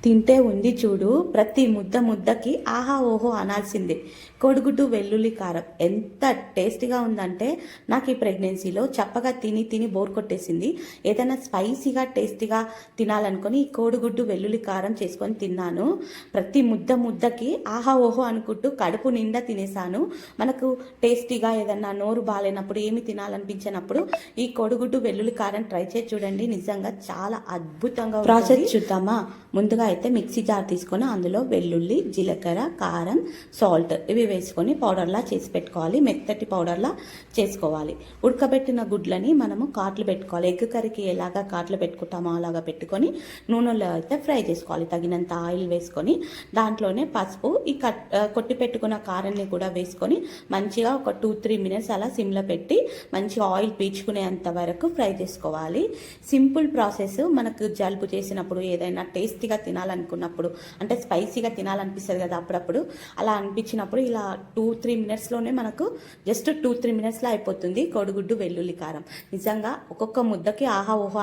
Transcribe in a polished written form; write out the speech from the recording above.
తింటే ఉంది చూడు, ప్రతి ముద్దకి ఆహా ఓహో అనాల్సిందే. కోడిగుడ్డు వెల్లుల్లి కారం ఎంత టేస్టీగా ఉందంటే నాకు ఈ ప్రెగ్నెన్సీలో చప్పగా తిని బోర్ కొట్టేసింది. ఏదైనా స్పైసీగా టేస్టీగా తినాలనుకొని ఈ కోడిగుడ్డు వెల్లుల్లి కారం చేసుకొని తిన్నాను. ప్రతి ముద్దకి ఆహా ఓహో అనుకుంటూ కడుపు నిండా తినేసాను. మనకు టేస్టీగా ఏదన్నా నోరు బాగాలేనప్పుడు, ఏమి తినాలనిపించినప్పుడు ఈ కోడిగుడ్డు వెల్లుల్లి కారం ట్రై చేసి చూడండి. నిజంగా చాలా అద్భుతంగా ఉంటుంది. ప్రాసెస్ చూద్దామా? ముందుగా అయితే మిక్సీ జార్ తీసుకొని అందులో వెల్లుల్లి, జీలకర్ర, కారం, సాల్ట్ ఇవి వేసుకొని పౌడర్లా చేసి పెట్టుకోవాలి. మెత్తటి పౌడర్లా చేసుకోవాలి. ఉడకబెట్టిన గుడ్లని మనము కాట్లు పెట్టుకోవాలి. ఎగ్ కర్రీకి ఎలాగా కాట్లు పెట్టుకుంటామో అలాగా పెట్టుకొని నూనెలో అయితే ఫ్రై చేసుకోవాలి. తగినంత ఆయిల్ వేసుకొని దాంట్లోనే పసుపు, ఈ కొట్టి పెట్టుకున్న కారాన్ని కూడా వేసుకొని మంచిగా ఒక 2-3 మినిట్స్ అలా సిమ్లో పెట్టి మంచిగా ఆయిల్ పీల్చుకునేంత వరకు ఫ్రై చేసుకోవాలి. Simple process. మనకు జలుబు చేసినప్పుడు, ఏదైనా టేస్టీగా తినాలనుకున్నప్పుడు, అంటే స్పైసీగా తినాలనిపిస్తుంది కదా అప్పుడప్పుడు, అలా అనిపించినప్పుడు ఇలా 2-3 మినిట్స్లోనే మనకు జస్ట్ 2-3 మినిట్స్లో అయిపోతుంది కోడిగుడ్డు వెల్లుల్లి కారం. నిజంగా ఒక్కొక్క ముద్దకి ఆహా ఓహో